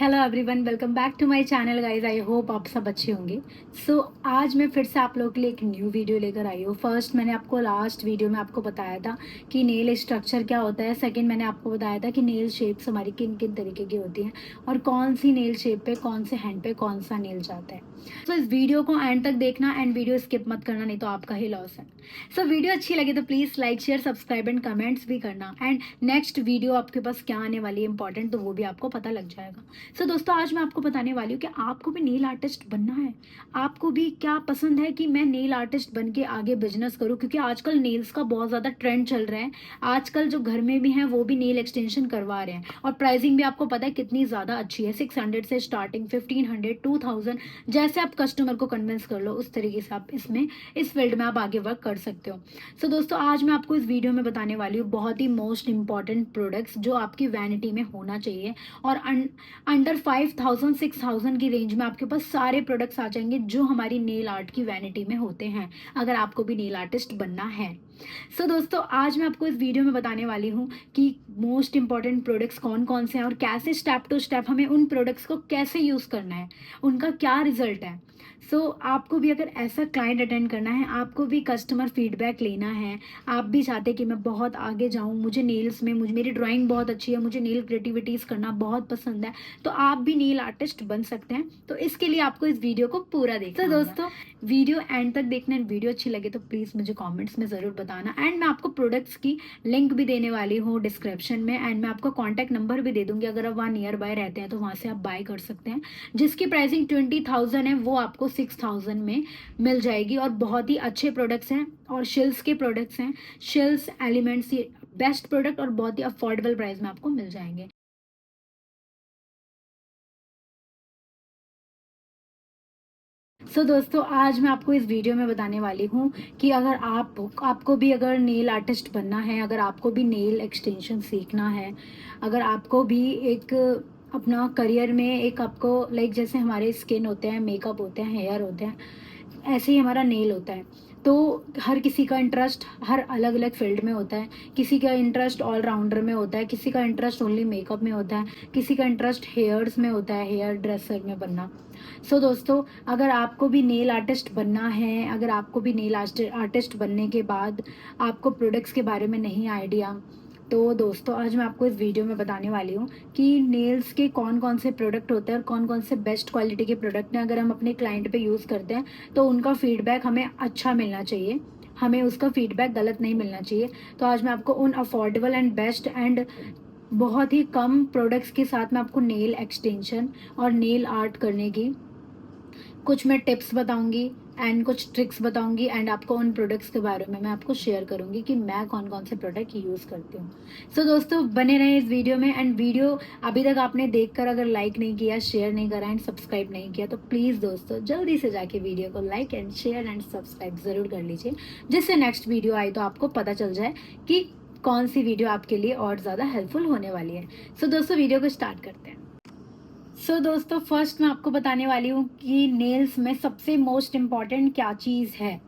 Hello everyone, welcome back to my channel guys. I hope आप सब अच्छे होंगे। आज मैं फिर से आप लोगों के लिए एक न्यू वीडियो लेकर आई हूँ। फर्स्ट मैंने आपको लास्ट वीडियो में आपको बताया था कि नेल स्ट्रक्चर क्या होता है। सेकंड मैंने आपको बताया था कि नेल शेप्स हमारी किन किन तरीके की होती हैं और कौन सी नेल शेप पे कौन से हैंड पे कौन सा नेल जाता है। इस वीडियो को एंड तक देखना एंड वीडियो स्किप मत करना, नहीं तो आपका ही लॉस है। वीडियो अच्छी लगी तो please like share subscribe and comments भी करना। एंड नेक्स्ट वीडियो आपके पास क्या आने वाली है इंपॉर्टेंट, तो वो भी आपको पता लग जाएगा। दोस्तों, आज मैं आपको बताने वाली हूँ कि आपको भी नेल आर्टिस्ट बनना है। आपको भी क्या पसंद है कि मैं नेल आर्टिस्ट बन के आगे बिजनेस करूँ, क्योंकि आजकल नेल्स का बहुत ज़्यादा ट्रेंड चल रहा है। आजकल जो घर में भी हैं वो भी नेल एक्सटेंशन करवा रहे हैं और प्राइसिंग भी आपको पता है कितनी ज़्यादा अच्छी है। 600 से स्टार्टिंग, 1500, 2000, जैसे आप कस्टमर को कन्विंस कर लो उस तरीके से आप इस फील्ड में आप आगे वर्क कर सकते हो। दोस्तों, आज मैं आपको इस वीडियो में बताने वाली हूँ बहुत ही मोस्ट इंपॉर्टेंट प्रोडक्ट्स जो आपकी वैनिटी में होना चाहिए। और अंडर 5000 6000 की रेंज में आपके पास सारे प्रोडक्ट्स आ जाएंगे जो हमारी नेल आर्ट की वैनिटी में होते हैं, अगर आपको भी नेल आर्टिस्ट बनना है। दोस्तों, आज मैं आपको इस वीडियो में बताने वाली हूँ कि मोस्ट इंपॉर्टेंट प्रोडक्ट्स कौन कौन से हैं और कैसे स्टेप टू स्टेप हमें उन प्रोडक्ट्स को कैसे यूज़ करना है, उनका क्या रिजल्ट है। आपको भी अगर ऐसा क्लाइंट अटेंड करना है, आपको भी कस्टमर फीडबैक लेना है, आप भी चाहते कि मैं बहुत आगे जाऊँ, मुझे नेल्स में मेरी ड्राइंग बहुत अच्छी है, मुझे नेल क्रिएटिविटीज़ करना बहुत पसंद है, तो आप भी नेल आर्टिस्ट बन सकते हैं। तो इसके लिए आपको इस वीडियो को पूरा देखना होगा। दोस्तों, वीडियो एंड तक देखना। वीडियो अच्छी लगे तो प्लीज़ मुझे कमेंट्स में ज़रूर बताना। एंड मैं आपको प्रोडक्ट्स की लिंक भी देने वाली हूँ डिस्क्रिप्शन में। एंड मैं आपको कॉन्टैक्ट नंबर भी दे दूँगी, अगर आप वहाँ नियर बाय रहते हैं तो वहाँ से आप बाय कर सकते हैं। जिसकी प्राइसिंग 20,000 है वो आपको 6,000 में मिल जाएगी। और बहुत ही अच्छे प्रोडक्ट्स हैं और शिल्स के प्रोडक्ट्स हैं। शिल्स एलिमेंट्स, ये बेस्ट प्रोडक्ट और बहुत ही अफोर्डेबल प्राइस में आपको मिल जाएंगे। दोस्तों, आज मैं आपको इस वीडियो में बताने वाली हूँ कि अगर आपको भी अगर नेल आर्टिस्ट बनना है, अगर आपको भी नेल एक्सटेंशन सीखना है, अगर आपको भी एक अपना करियर में एक आपको लाइक जैसे हमारे स्किन होते हैं, मेकअप होते हैं, हेयर होते हैं, ऐसे ही हमारा नेल होता है। तो हर किसी का इंटरेस्ट हर अलग अलग फील्ड में होता है। किसी का इंटरेस्ट ऑलराउंडर में होता है, किसी का इंटरेस्ट ओनली मेकअप में होता है, किसी का इंटरेस्ट हेयर्स में होता है, हेयर ड्रेसर में बनना। दोस्तों, अगर आपको भी नेल आर्टिस्ट बनना है, अगर आपको भी नेल आर्टिस्ट बनने के बाद आपको प्रोडक्ट्स के बारे में नहीं आइडिया, तो दोस्तों आज मैं आपको इस वीडियो में बताने वाली हूँ कि नेल्स के कौन कौन से प्रोडक्ट होते हैं और कौन कौन से बेस्ट क्वालिटी के प्रोडक्ट हैं। अगर हम अपने क्लाइंट पे यूज़ करते हैं तो उनका फीडबैक हमें अच्छा मिलना चाहिए, हमें उसका फीडबैक गलत नहीं मिलना चाहिए। तो आज मैं आपको उन अफोर्डेबल एंड बेस्ट एंड बहुत ही कम प्रोडक्ट्स के साथ मैं आपको नेल एक्सटेंशन और नेल आर्ट करने की कुछ मैं टिप्स बताऊंगी एंड कुछ ट्रिक्स बताऊंगी। एंड आपको उन प्रोडक्ट्स के बारे में मैं आपको शेयर करूंगी कि मैं कौन कौन से प्रोडक्ट यूज़ करती हूँ। दोस्तों, बने रहें इस वीडियो में। एंड वीडियो अभी तक आपने देखकर अगर लाइक नहीं किया, शेयर नहीं करा एंड सब्सक्राइब नहीं किया, तो प्लीज़ दोस्तों जल्दी से जाके वीडियो को like and share and subscribe ज़रूर कर लीजिए, जिससे नेक्स्ट वीडियो आई तो आपको पता चल जाए कि कौन सी वीडियो आपके लिए और ज़्यादा हेल्पफुल होने वाली है। दोस्तों, वीडियो को स्टार्ट करते हैं। दोस्तों, फर्स्ट मैं आपको बताने वाली हूँ कि नेल्स में सबसे मोस्ट इम्पॉर्टेंट क्या चीज़ है।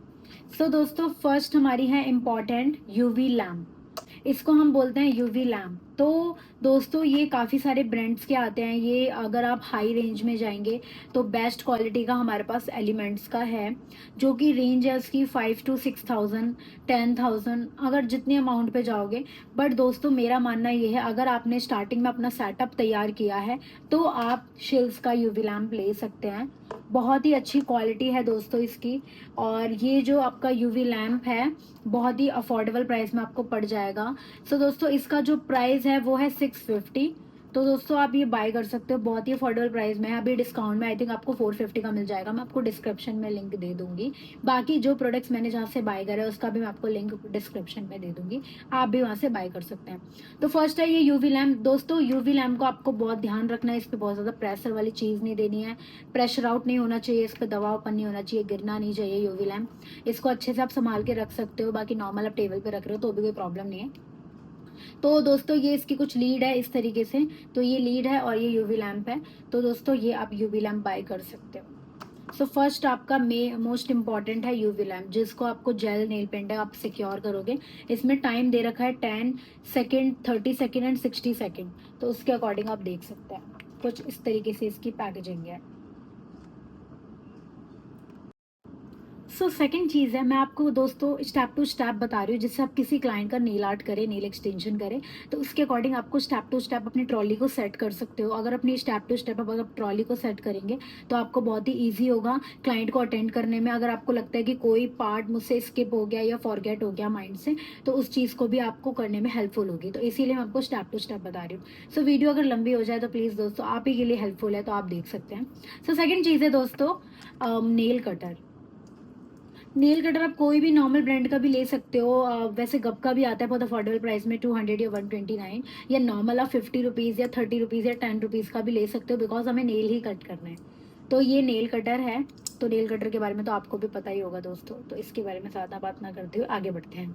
दोस्तों, फर्स्ट हमारी है इम्पॉर्टेंट यूवी लैम्प। इसको हम बोलते हैं यूवी लैम्प। तो दोस्तों, ये काफ़ी सारे ब्रांड्स के आते हैं। ये अगर आप हाई रेंज में जाएंगे तो बेस्ट क्वालिटी का हमारे पास एलिमेंट्स का है, जो कि रेंज है उसकी 5 to 6,000, 10,000, अगर जितने अमाउंट पे जाओगे। बट दोस्तों, मेरा मानना ये है, अगर आपने स्टार्टिंग में अपना सेटअप तैयार किया है तो आप शिल्स का यूवी लैम्प ले सकते हैं। बहुत ही अच्छी क्वालिटी है दोस्तों इसकी। और ये जो आपका यूवी लैम्प है बहुत ही अफोर्डेबल प्राइस में आपको पड़ जाएगा। दोस्तों, इसका जो प्राइस है वो है 650। तो दोस्तों, आप ये बाय कर सकते हो, बहुत ही अफोर्डेबल प्राइस में है। अभी डिस्काउंट में आई थिंक आपको 450 का मिल जाएगा। मैं आपको डिस्क्रिप्शन में लिंक दे दूंगी। बाकी जो प्रोडक्ट्स मैंने जहाँ से बाय करा है उसका भी मैं आपको लिंक डिस्क्रिप्शन में दे दूंगी, आप भी वहाँ से बाय कर सकते हैं। तो फर्स्ट है ये यूवी लैम्प। दोस्तों, यूवी लैम्प को आपको बहुत ध्यान रखना है, इस पर बहुत ज़्यादा प्रेशर वाली चीज़ नहीं देनी है, प्रेशर आउट नहीं होना चाहिए, इस पर दबावपन नहीं होना चाहिए, गिरना नहीं चाहिए यूवी लैम्प। इसको अच्छे से आप संभाल के रख सकते हो। बाकी नॉर्मल आप टेबल पे रख रहे हो तो भी कोई प्रॉब्लम नहीं है। तो दोस्तों, ये इसकी कुछ लीड है इस तरीके से। तो ये लीड है और ये यूवी लैम्प है। तो दोस्तों, ये आप यूवी लैम्प बाय कर सकते हो। फर्स्ट आपका मोस्ट इंपॉर्टेंट है यूवी लैम्प, जिसको आपको जेल नेल पेंट है आप सिक्योर करोगे। इसमें टाइम दे रखा है 10 सेकेंड, 30 सेकेंड एंड 60 सेकेंड। तो उसके अकॉर्डिंग आप देख सकते हैं। कुछ इस तरीके से इसकी पैकेजिंग है। सो सेकंड चीज़ है, मैं आपको दोस्तों स्टेप टू स्टेप बता रही हूँ, जिससे आप किसी क्लाइंट का नेल आर्ट करें, नेल एक्सटेंशन करें, तो उसके अकॉर्डिंग आपको स्टेप टू स्टेप अपनी ट्रॉली को सेट कर सकते हो। अगर अपनी स्टेप टू स्टेप अगर आप ट्रॉली को सेट करेंगे तो आपको बहुत ही ईजी होगा क्लाइंट को अटेंड करने में। अगर आपको लगता है कि कोई पार्ट मुझसे स्किप हो गया या फॉरगेट हो गया माइंड से, तो उस चीज़ को भी आपको करने में हेल्पफुल होगी। तो इसीलिए मैं आपको स्टेप टू स्टेप बता रही हूँ। सो वीडियो अगर लंबी हो जाए तो प्लीज़ दोस्तों आप ही के लिए हेल्पफुल है, तो आप देख सकते हैं। सो सेकेंड चीज़ है दोस्तों, नेल कटर। नेल कटर आप कोई भी नॉर्मल ब्रांड का भी ले सकते हो। वैसे गप का भी आता है बहुत अफोर्डेबल प्राइस में, 200 या 129, या नॉर्मल आप 50 रुपीज़ या 30 रुपीज़ या 10 रुपीज़ का भी ले सकते हो, बिकॉज हमें नेल ही कट करना है। तो ये नेल कटर है। तो नेल कटर के बारे में तो आपको भी पता ही होगा दोस्तों, तो इसके बारे में ज़्यादा बात ना करते हुए आगे बढ़ते हैं।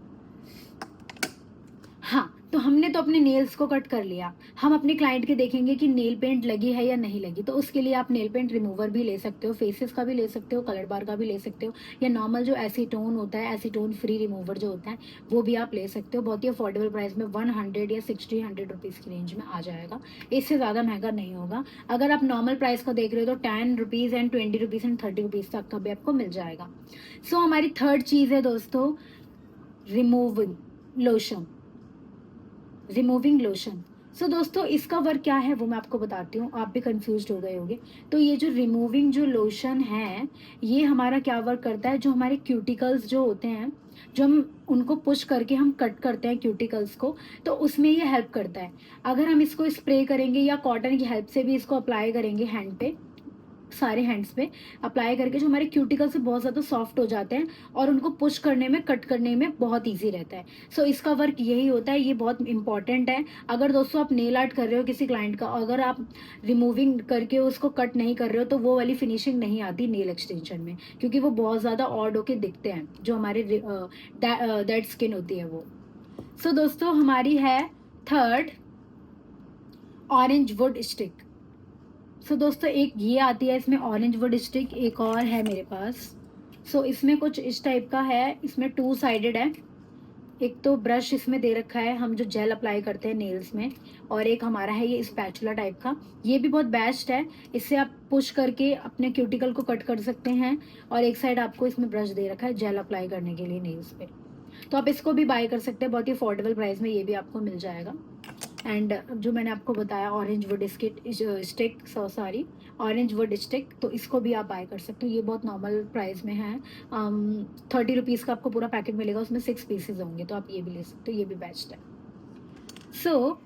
हाँ, तो हमने तो अपने नेल्स को कट कर लिया। हम अपने क्लाइंट के देखेंगे कि नेल पेंट लगी है या नहीं लगी, तो उसके लिए आप नेल पेंट रिमूवर भी ले सकते हो, फेसेस का भी ले सकते हो, कलर बार का भी ले सकते हो, या नॉर्मल जो एसीटोन होता है, एसीटोन फ्री रिमूवर जो होता है, वो भी आप ले सकते हो। बहुत ही अफोर्डेबल प्राइस में 100 या 60-100 रुपीज़ की रेंज में आ जाएगा। इससे ज़्यादा महंगा नहीं होगा। अगर आप नॉर्मल प्राइस का देख रहे हो तो 10 rupees and 20 rupees and 30 rupees तक का भी आपको मिल जाएगा। सो हमारी थर्ड चीज़ है दोस्तों, रिमूविंग लोशन, रिमूविंग लोशन। सो दोस्तों इसका वर्क क्या है वो मैं आपको बताती हूँ, आप भी कंफ्यूज हो गए होंगे। तो ये जो रिमूविंग जो लोशन है, ये हमारा क्या वर्क करता है, जो हमारे क्यूटिकल्स जो होते हैं, जो हम उनको पुश करके हम कट करते हैं क्यूटिकल्स को, तो उसमें ये हेल्प करता है। अगर हम इसको स्प्रे करेंगे या कॉटन की हेल्प से भी इसको अप्लाई करेंगे हैंड पे, सारे हैंड्स पे अप्लाई करके, जो हमारे क्यूटिकल से बहुत ज़्यादा सॉफ्ट हो जाते हैं और उनको पुश करने में, कट करने में बहुत इजी रहता है। सो इसका वर्क यही होता है, ये बहुत इंपॉर्टेंट है। अगर दोस्तों आप नेल आर्ट कर रहे हो किसी क्लाइंट का, अगर आप रिमूविंग करके उसको कट नहीं कर रहे हो, तो वो वाली फिनिशिंग नहीं आती नेल एक्सटेंशन में, क्योंकि वो बहुत ज़्यादा ऑड होके दिखते हैं, जो हमारे डेड स्किन होती है वो। सो दोस्तों हमारी है थर्ड, ऑरेंज वुड स्टिक। सो दोस्तों एक ये आती है इसमें ऑरेंज वुड स्टिक, एक और है मेरे पास। सो इसमें कुछ इस टाइप का है, इसमें 2 साइडेड है। एक तो ब्रश इसमें दे रखा है, हम जो जेल अप्लाई करते हैं नेल्स में, और एक हमारा है ये स्पैचुला टाइप का। ये भी बहुत बेस्ट है, इससे आप पुश करके अपने क्यूटिकल को कट कर सकते हैं। और एक साइड आपको इसमें ब्रश दे रखा है जेल अप्लाई करने के लिए नेल्स पे। तो आप इसको भी बाय कर सकते हैं, बहुत ही अफोर्डेबल प्राइस में ये भी आपको मिल जाएगा। एंड जो मैंने आपको बताया orange would stick, sorry orange would stick, तो इसको भी आप बाय कर सकते हो। ये बहुत नॉर्मल प्राइस में है, 30 रुपीज़ का आपको पूरा पैकेट मिलेगा, उसमें 6 पीसेज होंगे, तो आप ये भी ले सकते हो, ये भी बेस्ट है। सो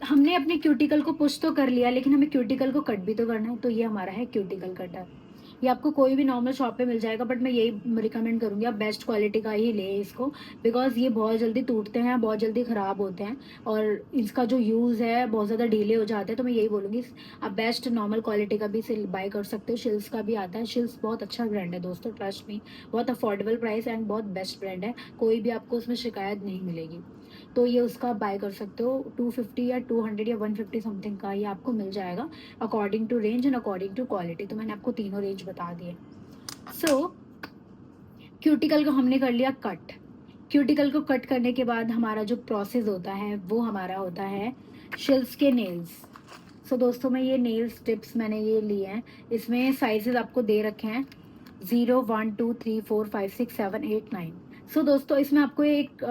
हमने अपने क्यूटिकल को पुश तो कर लिया, लेकिन हमें क्यूटिकल को कट भी तो करना है, तो ये हमारा है क्यूटिकल कटर। ये आपको कोई भी नॉर्मल शॉप पे मिल जाएगा, बट मैं यही रिकमेंड करूँगी आप बेस्ट क्वालिटी का ही लें इसको, बिकॉज ये बहुत जल्दी टूटते हैं, बहुत जल्दी ख़राब होते हैं, और इसका जो यूज़ है बहुत ज़्यादा डिले हो जाते हैं। तो मैं यही बोलूँगी आप बेस्ट नॉर्मल क्वालिटी का भी इसे बाय कर सकते हो। शिल्स का भी आता है, शिल्स बहुत अच्छा ब्रांड है दोस्तों, ट्रस्ट मी, बहुत अफोर्डेबल प्राइस एंड बहुत बेस्ट ब्रांड है, कोई भी आपको उसमें शिकायत नहीं मिलेगी। तो ये उसका बाय कर सकते हो, 250 या 200 या 150 समथिंग का ये आपको मिल जाएगा, according to range and according to quality. तो मैंने आपको तीनों रेंज बता दिए। सो क्यूटिकल को हमने कर लिया कट। क्यूटिकल को कट करने के बाद हमारा जो प्रोसेस होता है वो हमारा होता है शिल्स के नेल्स। सो दोस्तों मैं ये नेल्स टिप्स मैंने ये लिए हैं, इसमें साइजेस आपको दे रखे हैं 0, 1, 2, 3, 4, 5, 6, 7, 8, 9। सो दोस्तों इसमें आपको एक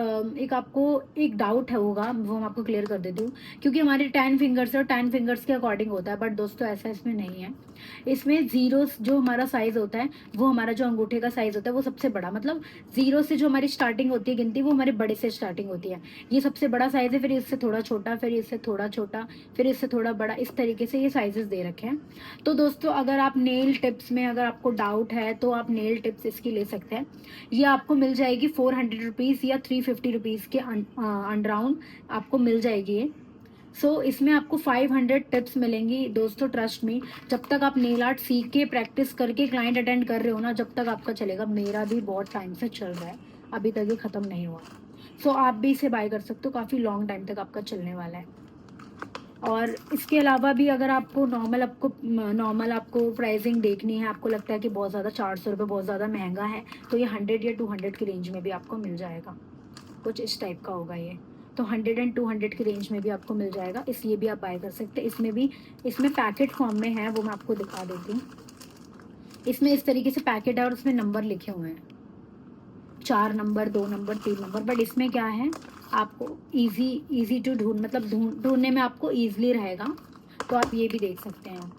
आपको एक डाउट है होगा, वो मैं आपको क्लियर कर देती हूँ, क्योंकि हमारे 10 फिंगर्स है और 10 फिंगर्स के अकॉर्डिंग होता है, बट दोस्तों ऐसा इसमें नहीं है। इसमें जीरो जो हमारा साइज होता है, वो हमारा जो अंगूठे का साइज होता है वो सबसे बड़ा, मतलब जीरो से जो हमारी स्टार्टिंग होती है गिनती, वो हमारे बड़े से स्टार्टिंग होती है। ये सबसे बड़ा साइज है, फिर इससे थोड़ा छोटा, फिर इससे थोड़ा छोटा, फिर इससे थोड़ा बड़ा, इस तरीके से ये साइजेस दे रखे हैं। तो दोस्तों अगर आप नेल टिप्स में अगर आपको डाउट है तो आप नेल टिप्स इसकी ले सकते हैं। ये आपको मिल जाएगी 400 रुपीज़ या 350 रुपीज़ के अंडराउंड आपको मिल जाएगी ये। सो इसमें आपको 500 टिप्स मिलेंगी दोस्तों, ट्रस्ट मी। जब तक आप नेल आर्ट सीख के प्रैक्टिस करके क्लाइंट अटेंड कर रहे हो ना, जब तक आपका चलेगा। मेरा भी बहुत टाइम से चल रहा है, अभी तक ये ख़त्म नहीं हुआ। सो आप भी इसे बाय कर सकते हो, काफ़ी लॉन्ग टाइम तक आपका चलने वाला है। और इसके अलावा भी अगर आपको नॉर्मल आपको प्राइसिंग देखनी है, आपको लगता है कि बहुत ज़्यादा 400 रुपये बहुत ज़्यादा महंगा है, तो ये 100 या 200 की रेंज में भी आपको मिल जाएगा, कुछ इस टाइप का होगा ये। तो 100 एंड 200 की रेंज में भी आपको मिल जाएगा। इसलिए भी आप बाय कर सकते हैं। इसमें पैकेट फॉर्म में है, वो मैं आपको दिखा देती हूँ। इसमें इस तरीके से पैकेट है और उसमें नंबर लिखे हुए हैं, 4 नंबर, 2 नंबर, 3 नंबर। बट इसमें क्या है, आपको इजी टू मतलब ढूंढने में आपको ईजिली रहेगा। तो आप ये भी देख सकते हैं।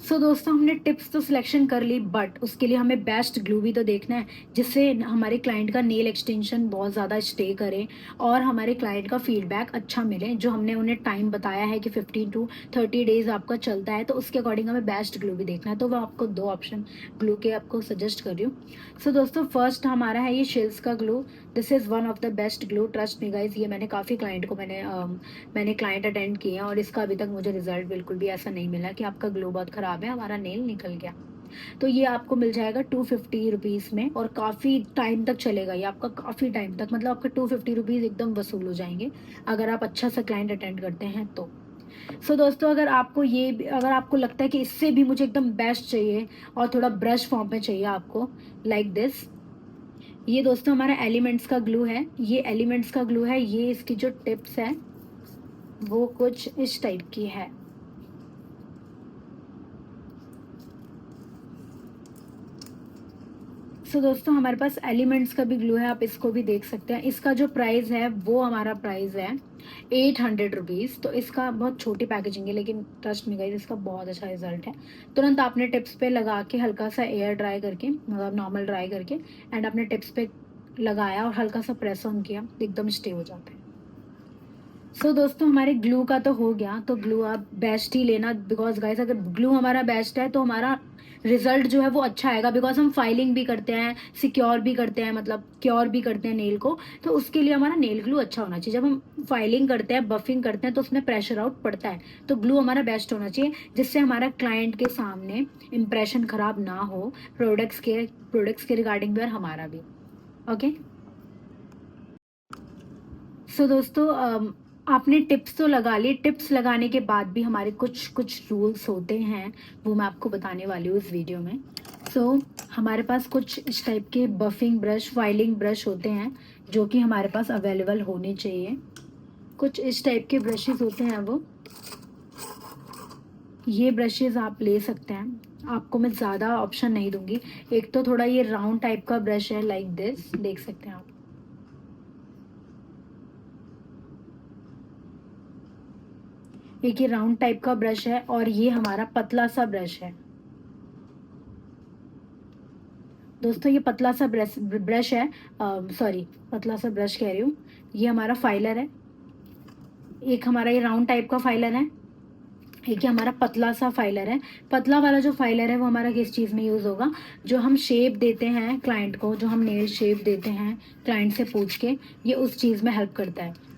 सो दोस्तों, हमने टिप्स तो सिलेक्शन कर ली, बट उसके लिए हमें बेस्ट ग्लू भी तो देखना है, जिससे हमारे क्लाइंट का नेल एक्सटेंशन बहुत ज़्यादा स्टे करे और हमारे क्लाइंट का फीडबैक अच्छा मिले। जो हमने उन्हें टाइम बताया है कि 15 to 30 डेज आपका चलता है, तो उसके अकॉर्डिंग हमें बेस्ट ग्लू भी देखना है। तो वो आपको 2 ऑप्शन ग्लू के आपको सजेस्ट कर रही हूँ। सो दोस्तों, फर्स्ट हमारा है ये शिल्स का glue. This is one of the best glue, trust me guys. ये मैंने काफ़ी क्लाइंट को मैंने क्लाइंट अटेंड किए हैं और इसका अभी तक मुझे रिजल्ट बिल्कुल भी ऐसा नहीं मिला कि आपका ग्लो बहुत ख़राब है, हमारा नेल निकल गया। तो ये आपको मिल जाएगा 250 रुपीज़ में और काफ़ी टाइम तक चलेगा ये आपका, काफ़ी टाइम तक, मतलब आपका 250 रुपीज़ एकदम वसूल हो जाएंगे अगर आप अच्छा सा क्लाइंट अटेंड करते हैं तो। सो दोस्तों, अगर आपको लगता है कि इससे भी मुझे एकदम बेस्ट चाहिए और थोड़ा ब्रश फॉर्म में चाहिए आपको, लाइक दिस, ये दोस्तों हमारा एलिमेंट्स का ग्लू है। ये एलिमेंट्स का ग्लू है। ये इसकी जो टिप्स है वो कुछ इस टाइप की है। सो दोस्तों, हमारे पास एलिमेंट्स का भी ग्लू है, आप इसको भी देख सकते हैं। इसका जो प्राइस है वो हमारा प्राइस है 800 रुपीज़। तो इसका बहुत छोटी पैकेजिंग है, लेकिन ट्रस्ट मी गाइस, इसका बहुत अच्छा रिजल्ट है। तुरंत आपने टिप्स पे लगा के हल्का सा एयर ड्राई करके, मतलब नॉर्मल ड्राई करके, एंड आपने टिप्स पे लगाया और हल्का सा प्रेस ऑन किया, एकदम स्टे हो जाता है। सो दोस्तों, हमारे ग्लू का तो हो गया। तो ग्लू आप बेस्ट ही लेना, बिकॉज गाइस अगर ग्लू हमारा बेस्ट है तो हमारा रिजल्ट जो है वो अच्छा आएगा। बिकॉज हम फाइलिंग भी करते हैं, सिक्योर भी करते हैं, मतलब क्योर भी करते हैं नेल को, तो उसके लिए हमारा नेल ग्लू अच्छा होना चाहिए। जब हम फाइलिंग करते हैं, बफिंग करते हैं, तो उसमें प्रेशर आउट पड़ता है। तो ग्लू हमारा बेस्ट होना चाहिए, जिससे हमारा क्लाइंट के सामने इंप्रेशन खराब ना हो, प्रोडक्ट्स के रिगार्डिंग भी और हमारा भी। ओके। सो दोस्तों, आपने टिप्स तो लगा ली। टिप्स लगाने के बाद भी हमारे कुछ कुछ रूल्स होते हैं, वो मैं आपको बताने वाली हूँ इस वीडियो में। हमारे पास कुछ इस टाइप के बफिंग ब्रश, फाइलिंग ब्रश होते हैं जो कि हमारे पास अवेलेबल होने चाहिए। कुछ इस टाइप के ब्रशेस होते हैं वो, ये ब्रशेस आप ले सकते हैं। आपको मैं ज़्यादा ऑप्शन नहीं दूंगी। एक तो थोड़ा ये राउंड टाइप का ब्रश है, लाइक दिस, देख सकते हैं आप। एक ये राउंड टाइप का ब्रश है और ये हमारा पतला सा ब्रश है। दोस्तों, ये पतला सा ब्रश है, सॉरी, पतला सा ब्रश कह रही हूँ। ये हमारा फाइलर है। एक हमारा ये राउंड टाइप का फाइलर है, एक ये हमारा पतला सा फाइलर है। पतला वाला जो फाइलर है वो हमारा किस चीज़ में यूज़ होगा, जो हम शेप देते हैं क्लाइंट को, जो हम नेल शेप देते हैं क्लाइंट से पूछ के, ये उस चीज़ में हेल्प करता है।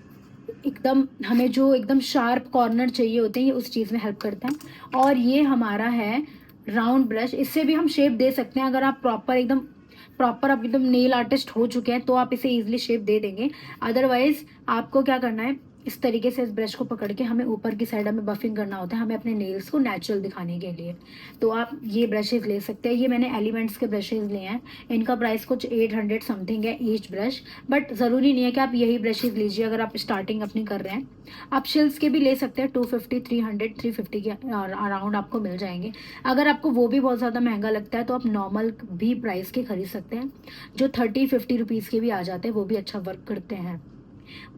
एकदम हमें जो एकदम शार्प कॉर्नर चाहिए होते हैं, ये उस चीज़ में हेल्प करता है। और ये हमारा है राउंड ब्रश। इससे भी हम शेप दे सकते हैं। अगर आप प्रॉपर आप एकदम नेल आर्टिस्ट हो चुके हैं तो आप इसे इजीली शेप दे देंगे। अदरवाइज आपको क्या करना है, इस तरीके से इस ब्रश को पकड़ के हमें ऊपर की साइड हमें बफिंग करना होता है, हमें अपने नेल्स को नेचुरल दिखाने के लिए। तो आप ये ब्रशेज ले सकते हैं। ये मैंने एलिमेंट्स के ब्रशेज लिए हैं। इनका प्राइस कुछ 800 समथिंग है ईच ब्रश। बट ज़रूरी नहीं है कि आप यही ब्रशेज लीजिए अगर आप स्टार्टिंग अपनी कर रहे हैं। आप शिल्स के भी ले सकते हैं, 250, 300, 350 के अराउंड आपको मिल जाएंगे। अगर आपको वो भी बहुत ज़्यादा महंगा लगता है तो आप नॉर्मल भी प्राइस के खरीद सकते हैं, जो 30-50 रुपीज़ के भी आ जाते हैं, वो भी अच्छा वर्क करते हैं।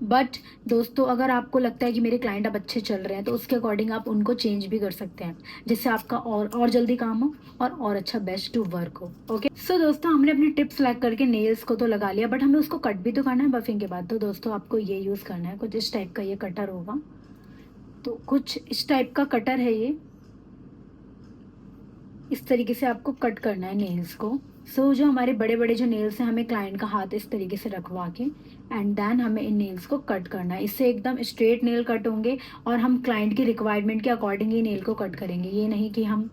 बट दोस्तों, अगर आपको लगता है कि मेरे क्लाइंट अब अच्छे चल रहे हैं तो उसके अकॉर्डिंग आप उनको चेंज भी कर सकते हैं, जिससे आपका और जल्दी काम हो और अच्छा बेस्ट टू वर्क हो। ओके। सो दोस्तों, हमने अपनी टिप्स सेलेक्ट करके नेल्स को तो लगा लिया, बट हमें उसको कट भी तो करना है बफिंग के बाद। तो दोस्तों, आपको ये यूज़ करना है, कुछ इस टाइप का ये कटर होगा। तो कुछ इस टाइप का कटर है ये, इस तरीके से आपको कट करना है नेल्स को। जो हमारे बड़े बड़े जो नेल्स हैं, हमें क्लाइंट का हाथ इस तरीके से रखवा के एंड देन हमें इन नेल्स को कट करना है। इससे एकदम स्ट्रेट नेल कट होंगे और हम क्लाइंट की रिक्वायरमेंट के अकॉर्डिंग ही नेल को कट करेंगे। ये नहीं कि हम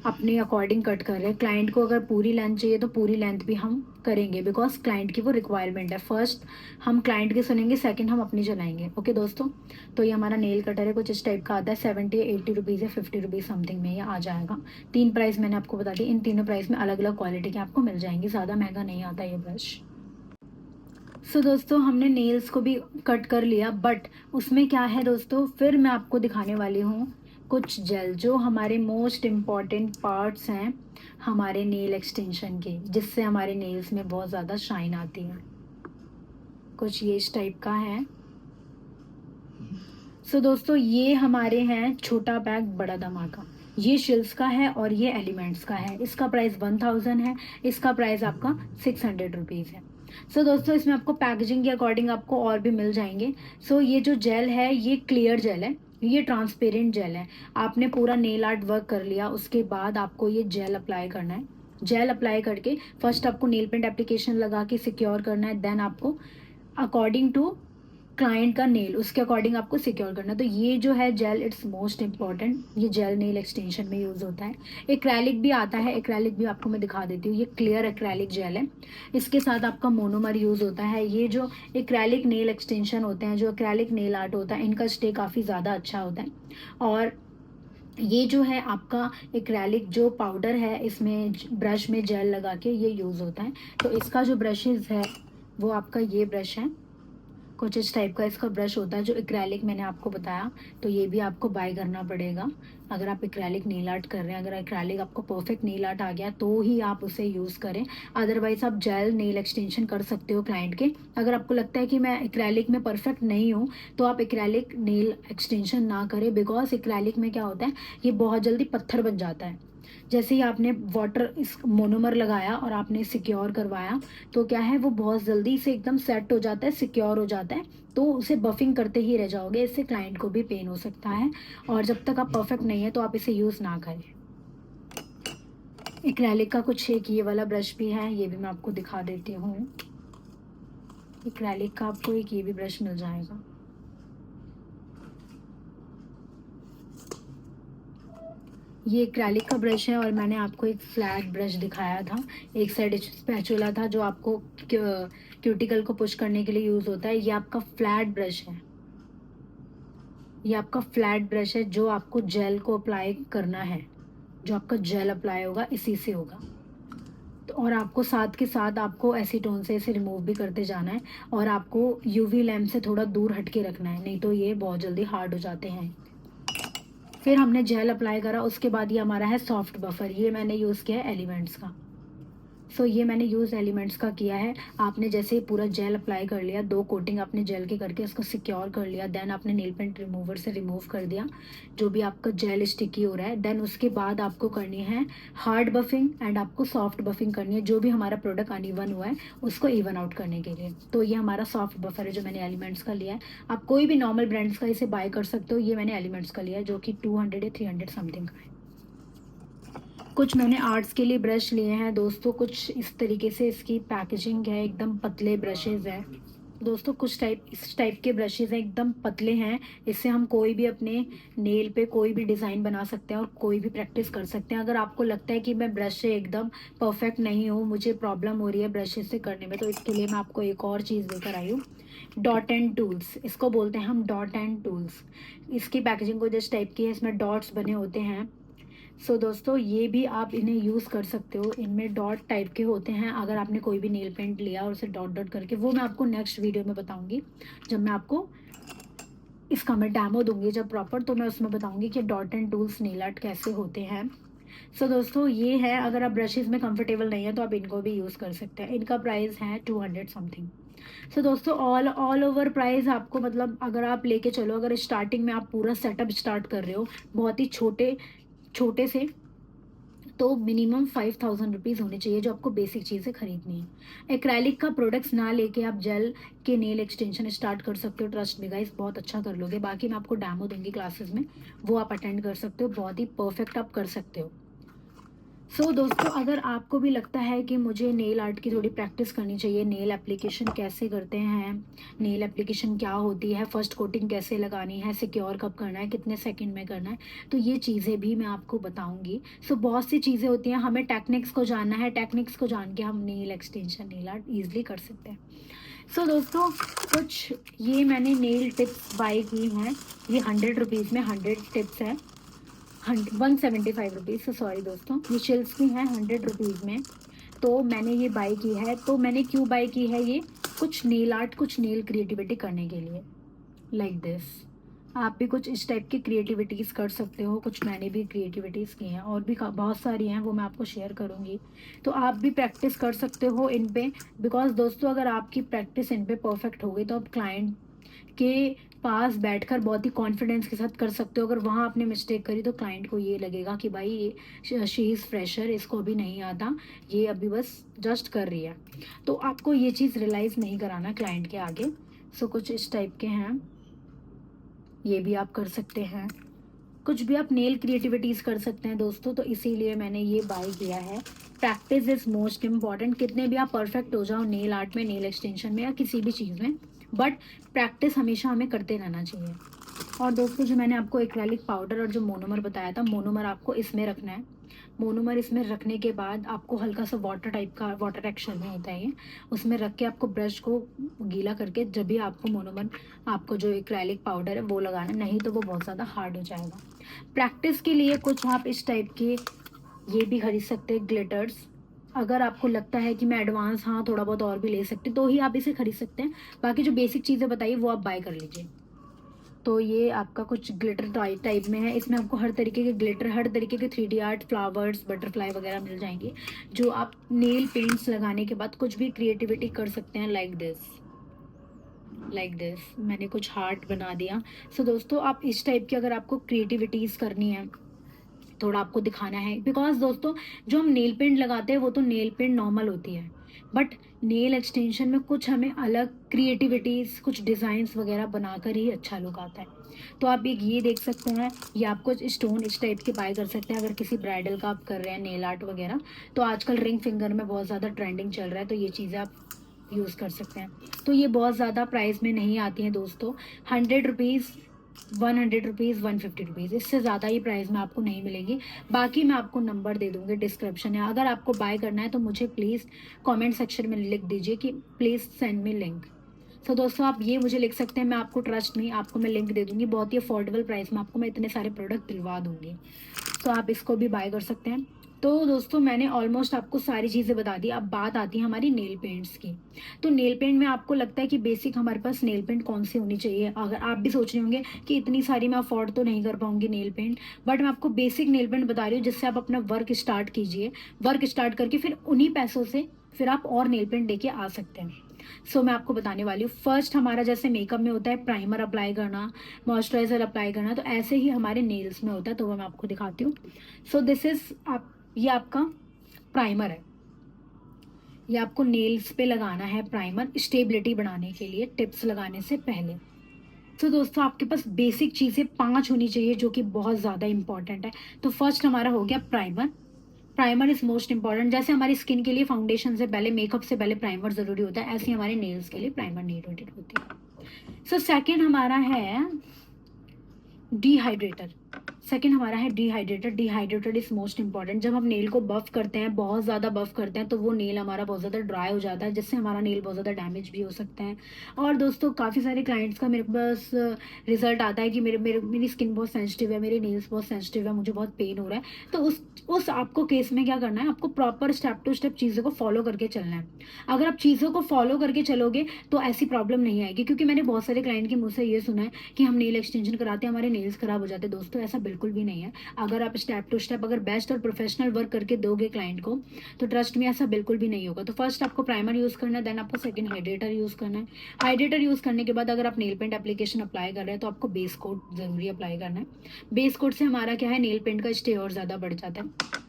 अपने अकॉर्डिंग कट कर रहे हैं। क्लाइंट को अगर पूरी लेंथ चाहिए तो पूरी लेंथ भी हम करेंगे, बिकॉज क्लाइंट की वो रिक्वायरमेंट है। फर्स्ट हम क्लाइंट की सुनेंगे, सेकंड हम अपनी चलाएंगे। ओके दोस्तों, तो ये हमारा नेल कटर है, कुछ इस टाइप का आता है। 70-80 रुपीज़ या 50 रुपीज़ समथिंग में ये आ जाएगा। 3 प्राइस मैंने आपको बता दी। इन तीनों प्राइस में अलग अलग क्वालिटी के आपको मिल जाएंगे, ज़्यादा महंगा नहीं आता ये ब्रश। सो दोस्तों हमने नेल्स को भी कट कर लिया, बट उसमें क्या है दोस्तों, फिर मैं आपको दिखाने वाली हूँ कुछ जेल जो हमारे मोस्ट इम्पॉर्टेंट पार्ट्स हैं हमारे नेल एक्सटेंशन के, जिससे हमारे नेल्स में बहुत ज़्यादा शाइन आती है। कुछ ये इस टाइप का है। सो दोस्तों ये हमारे हैं छोटा बैग बड़ा धमाका। ये शिल्स का है और ये एलिमेंट्स का है। इसका प्राइस 1000 है, इसका प्राइस आपका 600 रुपीज़ है। सो दोस्तों इसमें आपको पैकेजिंग के अकॉर्डिंग आपको और भी मिल जाएंगे। सो ये जो जेल है ये क्लियर जेल है, ये ट्रांसपेरेंट जेल है। आपने पूरा नेल आर्ट वर्क कर लिया, उसके बाद आपको ये जेल अप्लाई करना है। जेल अप्लाई करके फर्स्ट आपको नेल पेंट एप्लीकेशन लगा के सिक्योर करना है, देन आपको अकॉर्डिंग टू क्लाइंट का नेल उसके अकॉर्डिंग आपको सिक्योर करना। तो ये जो है जेल इट्स मोस्ट इंपॉर्टेंट, ये जेल नेल एक्सटेंशन में यूज़ होता है। एक्रेलिक भी आता है, एक्रेलिक भी आपको मैं दिखा देती हूँ। ये क्लियर एक्रेलिक जेल है, इसके साथ आपका मोनोमर यूज़ होता है। ये जो एक्रेलिक नेल एक्सटेंशन होते हैं, जो एक्रेलिक नेल आर्ट होता है, इनका स्टे काफ़ी ज़्यादा अच्छा होता है। और ये जो है आपका एक्रेलिक जो पाउडर है, इसमें ब्रश में जेल लगा के ये यूज़ होता है। तो इसका जो ब्रशेज़ है वो आपका ये ब्रश है, कुछ इस टाइप का इसका ब्रश होता है। जो एक्रेलिक मैंने आपको बताया, तो ये भी आपको बाय करना पड़ेगा अगर आप एक्रेलिक नेल आर्ट कर रहे हैं। अगर एक्रेलिक आपको परफेक्ट नेल आर्ट आ गया तो ही आप उसे यूज़ करें, अदरवाइज आप जेल नेल एक्सटेंशन कर सकते हो क्लाइंट के। अगर आपको लगता है कि मैं एक्रेलिक में परफेक्ट नहीं हूँ तो आप एक्रेलिक नेल एक्सटेंशन ना करें, बिकॉज एक्रेलिक में क्या होता है, ये बहुत जल्दी पत्थर बन जाता है। जैसे ही आपने वाटर इस मोनोमर लगाया और आपने सिक्योर करवाया, तो क्या है वो बहुत जल्दी से एकदम सेट हो जाता है, सिक्योर हो जाता है। तो उसे बफिंग करते ही रह जाओगे, इससे क्लाइंट को भी पेन हो सकता है। और जब तक आप परफेक्ट नहीं है तो आप इसे यूज़ ना करें। एक्रेलिक का कुछ एक ये वाला ब्रश भी है, ये भी मैं आपको दिखा देती हूँ। एक्रेलिक का आपको एक ये भी ब्रश मिल जाएगा। ये एक्रेलिक का ब्रश है और मैंने आपको एक फ्लैट ब्रश दिखाया था, एक साइड स्पैचुला था जो आपको क्यूटिकल को पुश करने के लिए यूज़ होता है। ये आपका फ्लैट ब्रश है, ये आपका फ्लैट ब्रश है जो आपको जेल को अप्लाई करना है। जो आपका जेल अप्लाई होगा इसी से होगा। तो और आपको साथ के साथ आपको एसीटोन से इसे रिमूव भी करते जाना है, और आपको यूवी लैम्प से थोड़ा दूर हट के रखना है, नहीं तो ये बहुत जल्दी हार्ड हो जाते हैं। फिर हमने जेल अप्लाई करा, उसके बाद ये हमारा है सॉफ्ट बफर। ये मैंने यूज़ किया है एलिमेंट्स का। सो ये मैंने यूज़ एलिमेंट्स का किया है। आपने जैसे पूरा जेल अप्लाई कर लिया, 2 कोटिंग आपने जेल के करके उसको सिक्योर कर लिया, देन आपने नेल पेंट रिमूवर से रिमूव कर दिया जो भी आपका जेल स्टिकी हो रहा है। देन उसके बाद आपको करनी है हार्ड बफिंग एंड आपको सॉफ्ट बफिंग करनी है, जो भी हमारा प्रोडक्ट अनइवन हुआ है उसको इवन आउट करने के लिए। तो ये हमारा सॉफ्ट बफर है जो मैंने एलिमेंट्स का लिया है। आप कोई भी नॉर्मल ब्रांड्स का इसे बाय कर सकते हो, ये मैंने एलिमेंट्स का लिया है जो कि 200 या 300 समथिंग का है। कुछ मैंने आर्ट्स के लिए ब्रश लिए हैं दोस्तों, कुछ इस तरीके से इसकी पैकेजिंग है, एकदम पतले ब्रशेज़ हैं दोस्तों। कुछ इस टाइप के ब्रशेज़ हैं, एकदम पतले हैं। इससे हम कोई भी अपने नेल पे कोई भी डिज़ाइन बना सकते हैं और कोई भी प्रैक्टिस कर सकते हैं। अगर आपको लगता है कि मैं ब्रश से एकदम परफेक्ट नहीं हूँ, मुझे प्रॉब्लम हो रही है ब्रशेज़ से करने में, तो इसके लिए मैं आपको एक और चीज़ लेकर आई हूँ, डॉट एंड टूल्स। इसको बोलते हैं हम डॉट एंड टूल्स। इसकी पैकेजिंग कुछ इस टाइप की है, इसमें डॉट्स बने होते हैं। सो दोस्तों ये भी आप इन्हें यूज़ कर सकते हो, इनमें डॉट टाइप के होते हैं। अगर आपने कोई भी नेल पेंट लिया और उसे डॉट डॉट करके, वो मैं आपको नेक्स्ट वीडियो में बताऊंगी, जब मैं आपको इसका मैं डेमो दूंगी जब प्रॉपर, तो मैं उसमें बताऊंगी कि dot and tools nail art कैसे होते हैं। सो दोस्तों ये है, अगर आप ब्रशेज़ में कंफर्टेबल नहीं है तो आप इनको भी यूज़ कर सकते हैं। इनका प्राइस है 200 समथिंग। सो दोस्तों ऑल ओवर प्राइस आपको, मतलब अगर आप लेके चलो, अगर स्टार्टिंग में आप पूरा सेटअप स्टार्ट कर रहे हो बहुत ही छोटे छोटे से, तो मिनिमम 5000 रुपीज़ होने चाहिए जो आपको बेसिक चीज़ें खरीदनी है। एक्रेलिक का प्रोडक्ट्स ना लेके आप जेल के नेल एक्सटेंशन स्टार्ट कर सकते हो। ट्रस्ट मी गाइस, बहुत अच्छा कर लोगे। बाकी मैं आपको डेमो दूंगी क्लासेस में, वो आप अटेंड कर सकते हो, बहुत ही परफेक्ट आप कर सकते हो। सो दोस्तों अगर आपको भी लगता है कि मुझे नेल आर्ट की थोड़ी प्रैक्टिस करनी चाहिए, नेल एप्लीकेशन कैसे करते हैं, नेल एप्लीकेशन क्या होती है, फर्स्ट कोटिंग कैसे लगानी है, सिक्योर कब करना है, कितने सेकंड में करना है, तो ये चीज़ें भी मैं आपको बताऊंगी। सो बहुत सी चीज़ें होती हैं, हमें टेक्निक्स को जानना है, टेक्निक्स को जान के हम nail extension nail art easily कर सकते हैं। सो दोस्तों कुछ ये मैंने नेल टिप्स बाय की हैं, ये 100 रुपीज़ में 100 टिप्स है, 175 रुपीज़, सॉरी दोस्तों, ये शिल्स की हैं 100 रुपीज़ में। तो मैंने ये बाई की है। तो मैंने क्यों बाई की है, ये कुछ नेल आर्ट, कुछ नेल क्रिएटिविटी करने के लिए, लाइक दिस। आप भी कुछ इस टाइप की क्रिएटिविटीज़ कर सकते हो। कुछ मैंने भी क्रिएटिविटीज़ की हैं और भी बहुत सारी हैं, वो मैं आपको शेयर करूँगी। तो आप भी प्रैक्टिस कर सकते हो इन पे, बिकॉज़ दोस्तों अगर आपकी प्रैक्टिस इन पे परफेक्ट हो गई तो आप क्लाइंट के पास बैठकर बहुत ही कॉन्फिडेंस के साथ कर सकते हो। अगर वहाँ आपने मिस्टेक करी तो क्लाइंट को ये लगेगा कि भाई ये शी इज़ फ्रेशर, इसको अभी नहीं आता, ये अभी बस जस्ट कर रही है। तो आपको ये चीज़ रियलाइज़ नहीं कराना क्लाइंट के आगे। सो कुछ इस टाइप के हैं, ये भी आप कर सकते हैं। कुछ भी आप नेल क्रिएटिविटीज़ कर सकते हैं दोस्तों, तो इसीलिए मैंने ये बाय किया है। Practice is most important. कितने भी आप परफेक्ट हो जाओ नेल आर्ट में, नेल एक्सटेंशन में या किसी भी चीज़ में, बट प्रैक्टिस हमेशा हमें करते रहना चाहिए। और दोस्तों जो मैंने आपको एक्रेलिक पाउडर और जो मोनोमर बताया था, मोनोमर आपको इसमें रखना है। मोनोमर इसमें रखने के बाद आपको हल्का सा वाटर टाइप का, वाटर टेक्सचर में होता है ये, उसमें रख के आपको ब्रश को गीला करके जब भी आपको मोनोमर, आपको जो एक्रेलिक पाउडर है वो लगाना, नहीं तो वो बहुत ज़्यादा हार्ड हो जाएगा। प्रैक्टिस के लिए कुछ आप इस टाइप के ये भी खरीद सकते हैं ग्लिटर्स। अगर आपको लगता है कि मैं एडवांस हाँ थोड़ा बहुत और भी ले सकती तो ही आप इसे खरीद सकते हैं। बाकी जो बेसिक चीज़ें बताइए वो आप बाय कर लीजिए। तो ये आपका कुछ ग्लिटर टाइप में है। इसमें आपको हर तरीके के ग्लिटर, हर तरीके के 3D आर्ट, फ्लावर्स, बटरफ्लाई वगैरह मिल जाएंगे, जो आप नेल पेंट्स लगाने के बाद कुछ भी क्रिएटिविटी कर सकते हैं, लाइक दिस, लाइक दिस। मैंने कुछ हार्ट बना दिया। सो दोस्तों आप इस टाइप की अगर आपको क्रिएटिविटीज़ करनी है, थोड़ा आपको दिखाना है, बिकॉज दोस्तों जो हम नेल पेंट लगाते हैं वो तो नेल पेंट नॉर्मल होती है, बट नेल एक्सटेंशन में कुछ हमें अलग क्रिएटिविटीज़, कुछ डिज़ाइंस वगैरह बनाकर ही अच्छा लुक आता है। तो आप एक ये देख सकते हैं, ये आपको स्टोन इस टाइप के बाय कर सकते हैं अगर किसी ब्राइडल का आप कर रहे हैं नेल आर्ट वगैरह। तो आजकल रिंग फिंगर में बहुत ज़्यादा ट्रेंडिंग चल रहा है, तो ये चीज़ें आप यूज़ कर सकते हैं। तो ये बहुत ज़्यादा प्राइस में नहीं आती हैं दोस्तों, 100 रुपीज़, 100 रुपीज़, 150 रुपीज़, इससे ज़्यादा ही प्राइस में आपको नहीं मिलेगी। बाकी मैं आपको नंबर दे दूँगी डिस्क्रिप्शन में, अगर आपको बाय करना है तो मुझे प्लीज़ कमेंट सेक्शन में लिख दीजिए कि प्लीज़ सेंड मी लिंक। सो दोस्तों आप ये मुझे लिख सकते हैं, मैं आपको ट्रस्ट में आपको मैं लिंक दे दूँगी, बहुत ही अफोर्डेबल प्राइस में आपको मैं इतने सारे प्रोडक्ट दिलवा दूँगी। तो आप इसको भी बाय कर सकते हैं। तो दोस्तों मैंने ऑलमोस्ट आपको सारी चीज़ें बता दी। अब बात आती है हमारी नेल पेंट्स की। तो नेल पेंट में आपको लगता है कि बेसिक हमारे पास नेल पेंट कौन सी होनी चाहिए, अगर आप भी सोच रहे होंगे कि इतनी सारी मैं अफोर्ड तो नहीं कर पाऊंगी नेल पेंट, बट मैं आपको बेसिक नेल पेंट बता रही हूँ जिससे आप अपना वर्क स्टार्ट कीजिए। वर्क स्टार्ट करके फिर उन्हीं पैसों से फिर आप और नेल पेंट लेके आ सकते हैं। सो मैं आपको बताने वाली हूँ। फर्स्ट हमारा जैसे मेकअप में होता है प्राइमर अप्लाई करना, मॉइस्चराइजर अप्लाई करना, तो ऐसे ही हमारे नेल्स में होता है, तो वो मैं आपको दिखाती हूँ। सो दिस इज आप, ये आपका प्राइमर है, ये आपको नेल्स पे लगाना है प्राइमर, स्टेबिलिटी बढ़ाने के लिए टिप्स लगाने से पहले। तो दोस्तों आपके पास बेसिक चीज़ें 5 होनी चाहिए जो कि बहुत ज़्यादा इंपॉर्टेंट है। तो फर्स्ट हमारा हो गया primer. Primer is most important. जैसे हमारी स्किन के लिए फाउंडेशन से पहले, मेकअप से पहले प्राइमर ज़रूरी होता है, ऐसे ही हमारे नेल्स के लिए प्राइमर नीडेड होती है। सो सेकेंड हमारा है डिहाइड्रेटर। सेकेंड हमारा है dehydrator. Dehydrator is most important. जब हम नेल को बफ करते हैं, बहुत ज़्यादा बफ करते हैं, तो वो नेल हमारा बहुत ज़्यादा ड्राई हो जाता है, जिससे हमारा नेल बहुत ज़्यादा डैमेज भी हो सकता है। और दोस्तों काफ़ी सारे क्लाइंट्स का मेरे पास रिजल्ट आता है कि मेरी स्किन बहुत सेंसिटिव है, मेरे नेल्स बहुत सेंसिटिव है, मुझे बहुत पेन हो रहा है। तो उस आपको केस में क्या करना है, आपको प्रॉपर स्टेप टू स्टेप चीज़ों को फॉलो करके चलना है। अगर आप चीज़ों को फॉलो करके चलोगे तो ऐसी प्रॉब्लम नहीं आएगी, क्योंकि मैंने बहुत सारे क्लाइंट के मुँह से ये सुना है कि हम नेल एक्सटेंशन कराते हैं, हमारे नेल्स खराब हो जाते हैं। दोस्तों ऐसा बिल्कुल भी नहीं है। अगर आप स्टेप टू स्टेप अगर बेस्ट और प्रोफेशनल वर्क करके दोगे क्लाइंट को, तो ट्रस्ट में ऐसा बिल्कुल भी नहीं होगा। तो फर्स्ट आपको प्राइमर यूज़ करना है, देन आपको सेकंड हाइड्रेटर यूज़ करना है। हाइड्रेटर यूज़ करने के बाद अगर आप नेल पेंट एप्लीकेशन अप्लाई कर रहे हैं तो आपको बेस कोट ज़रूरी अप्लाई करना है। बेस कोट से हमारा क्या है, नेल पेंट का स्टे और ज़्यादा बढ़ जाता है।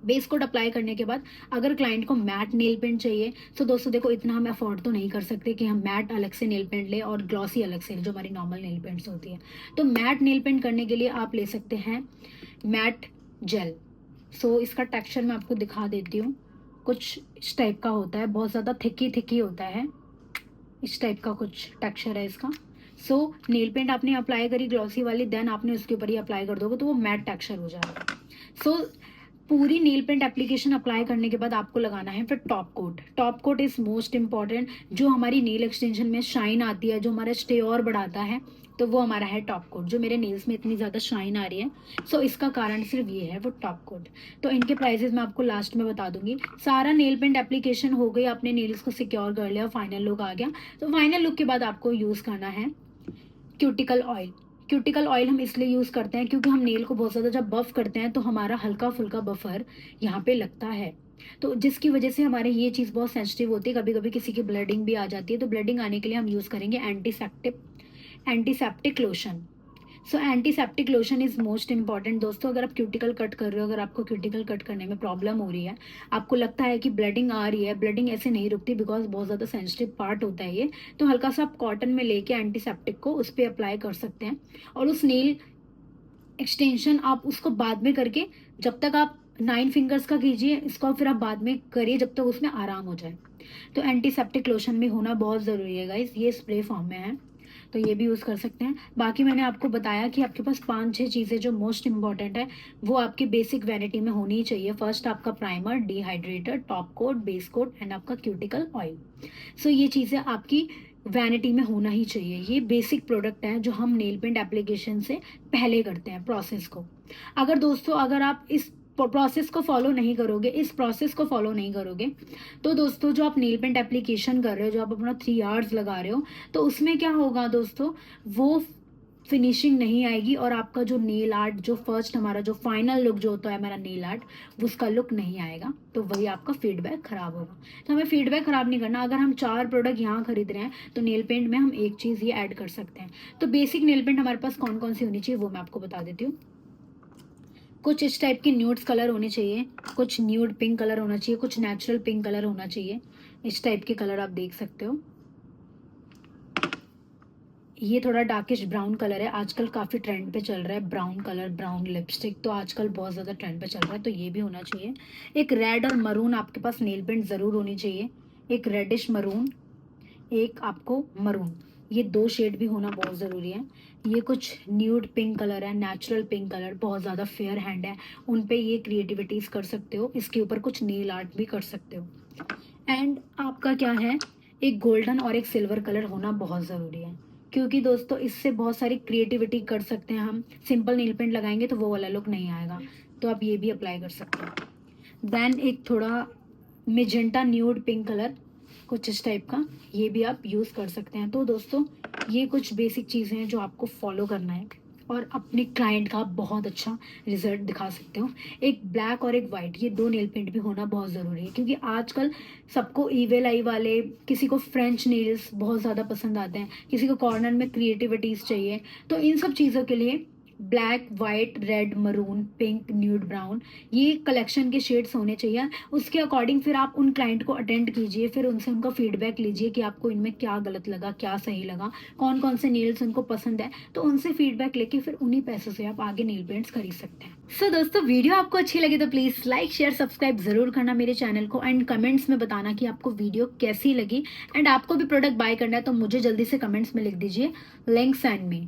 बेस कोट अप्लाई करने के बाद अगर क्लाइंट को मैट नेल पेंट चाहिए, तो दोस्तों देखो इतना हम अफोर्ड तो नहीं कर सकते कि हम मैट अलग से नेल पेंट ले और ग्लॉसी अलग से, जो हमारी नॉर्मल नेल पेंट्स होती है। तो मैट नेल पेंट करने के लिए आप ले सकते हैं मैट जेल। सो इसका टेक्सचर मैं आपको दिखा देती हूँ, कुछ इस टाइप का होता है, बहुत ज़्यादा थिकी होता है, इस टाइप का कुछ टेक्सचर है इसका। सो नेल पेंट आपने अप्लाई करी ग्लॉसी वाली, देन आपने उसके ऊपर ही अप्लाई कर दोगे तो वो मैट टेक्सचर हो जाएगा। सो पूरी नेल पेंट एप्लीकेशन अप्लाई करने के बाद आपको लगाना है फिर top coat. Top coat is most important, जो हमारी नेल एक्सटेंशन में शाइन आती है, जो हमारा स्टे और बढ़ाता है, तो वो हमारा है टॉप कोट, जो मेरे नेल्स में इतनी ज़्यादा शाइन आ रही है। सो इसका कारण सिर्फ ये है, वो टॉप कोट। तो इनके प्राइजेस मैं आपको लास्ट में बता दूंगी। सारा नेल पेंट एप्लीकेशन हो गई, आपने नेल्स को सिक्योर कर लिया, फाइनल लुक आ गया। तो फाइनल लुक के बाद आपको यूज़ करना है क्यूटिकल ऑयल। क्यूटिकल ऑयल हम इसलिए यूज़ करते हैं क्योंकि हम नेल को बहुत ज़्यादा जब बफ करते हैं तो हमारा हल्का फुल्का बफर यहाँ पे लगता है, तो जिसकी वजह से हमारे ये चीज़ बहुत सेंसिटिव होती है। कभी कभी किसी की ब्लडिंग भी आ जाती है, तो ब्लडिंग आने के लिए हम यूज़ करेंगे antiseptic lotion. So antiseptic lotion is most important दोस्तों। अगर आप क्यूटिकल कट कर रहे हो, अगर आपको क्यूटिकल कट करने में प्रॉब्लम हो रही है, आपको लगता है कि ब्लडिंग आ रही है, ब्लडिंग ऐसे नहीं रुकती बिकॉज बहुत ज़्यादा सेंसिटिव पार्ट होता है ये, तो हल्का सा आप कॉटन में लेके एंटीसेप्टिक को उस पर अप्लाई कर सकते हैं। और उस नेल एक्सटेंशन आप उसको बाद में करके, जब तक आप 9 फिंगर्स का कीजिए इसको, फिर आप बाद में करिए जब तक उसमें आराम हो जाए। तो एंटीसेप्टिक लोशन भी होना बहुत ज़रूरी है गाइस, ये स्प्रे फॉर्म में है, तो ये भी यूज़ कर सकते हैं। बाकी मैंने आपको बताया कि आपके पास 5-6 चीज़ें जो मोस्ट इंपॉर्टेंट है वो आपकी बेसिक वैनिटी में होनी ही चाहिए। फर्स्ट आपका primer, dehydrator, top coat, base coat and आपका क्यूटिकल ऑयल। सो ये चीज़ें आपकी वैनिटी में होना ही चाहिए। ये बेसिक प्रोडक्ट है जो हम नेल पेंट एप्लीकेशन से पहले करते हैं प्रोसेस को। अगर दोस्तों अगर आप इस प्रोसेस को फॉलो नहीं करोगे, इस प्रोसेस को फॉलो नहीं करोगे, तो दोस्तों जो आप नेल पेंट एप्लीकेशन कर रहे हो, जो आप अपना 3 आवर्स लगा रहे हो, तो उसमें क्या होगा दोस्तों, वो फिनिशिंग नहीं आएगी और आपका जो नेल आर्ट, जो फर्स्ट हमारा जो फाइनल लुक जो होता है हमारा नेल आर्ट, उसका लुक नहीं आएगा, तो वही आपका फीडबैक खराब होगा। तो हमें फीडबैक खराब नहीं करना। अगर हम 4 प्रोडक्ट यहाँ खरीद रहे हैं तो नेल पेंट में हम एक चीज़ ये ऐड कर सकते हैं। तो बेसिक नेल पेंट हमारे पास कौन कौन सी होनी चाहिए वो मैं आपको बता देती हूँ। कुछ इस टाइप के न्यूड्स कलर होने चाहिए, कुछ न्यूड पिंक कलर होना चाहिए, कुछ नेचुरल पिंक कलर होना चाहिए। इस टाइप के कलर आप देख सकते हो। ये थोड़ा डार्किश ब्राउन कलर है, आजकल काफ़ी ट्रेंड पे चल रहा है ब्राउन कलर, ब्राउन लिपस्टिक तो आजकल बहुत ज़्यादा ट्रेंड पे चल रहा है, तो ये भी होना चाहिए। एक रेड और मरून आपके पास नेल पेंट ज़रूर होनी चाहिए, एक रेडिश मरून, एक आपको मरून, ये 2 शेड भी होना बहुत ज़रूरी है। ये कुछ न्यूड पिंक कलर है, नेचुरल पिंक कलर, बहुत ज़्यादा फेयर हैंड है, उन पे ये क्रिएटिविटीज़ कर सकते हो, इसके ऊपर कुछ नेल आर्ट भी कर सकते हो। एंड आपका क्या है, एक गोल्डन और एक सिल्वर कलर होना बहुत ज़रूरी है, क्योंकि दोस्तों इससे बहुत सारी क्रिएटिविटी कर सकते हैं हम। सिंपल नेल पेंट लगाएंगे तो वो वाला लुक नहीं आएगा, तो आप ये भी अप्लाई कर सकते हो। देन एक थोड़ा मेजेंटा न्यूड पिंक कलर, कुछ इस टाइप का, ये भी आप यूज़ कर सकते हैं। तो दोस्तों ये कुछ बेसिक चीज़ें हैं जो आपको फॉलो करना है और अपने क्लाइंट का बहुत अच्छा रिजल्ट दिखा सकते हो। एक ब्लैक और एक वाइट, ये 2 नेल पेंट भी होना बहुत ज़रूरी है, क्योंकि आजकल सबको ईवेल आई वाले, किसी को फ्रेंच नेल्स बहुत ज़्यादा पसंद आते हैं, किसी को कॉर्नर में क्रिएटिविटीज़ चाहिए। तो इन सब चीज़ों के लिए black, white, red, maroon, pink, nude brown, ये कलेक्शन के शेड्स होने चाहिए। उसके अकॉर्डिंग फिर आप उन क्लाइंट को अटेंड कीजिए, फिर उनसे उनका फीडबैक लीजिए कि आपको इनमें क्या गलत लगा, क्या सही लगा, कौन कौन से नेल्स उनको पसंद है, तो उनसे फीडबैक लेके फिर उन्हीं पैसों से आप आगे नेल पेंट्स खरीद सकते हैं। सो दोस्तों वीडियो आपको अच्छी लगी तो प्लीज़ लाइक, शेयर, सब्सक्राइब जरूर करना मेरे चैनल को, एंड कमेंट्स में बताना कि आपको वीडियो कैसी लगी। एंड आपको भी प्रोडक्ट बाय करना है तो मुझे जल्दी से कमेंट्स में लिख दीजिए लिंक सेंड मी।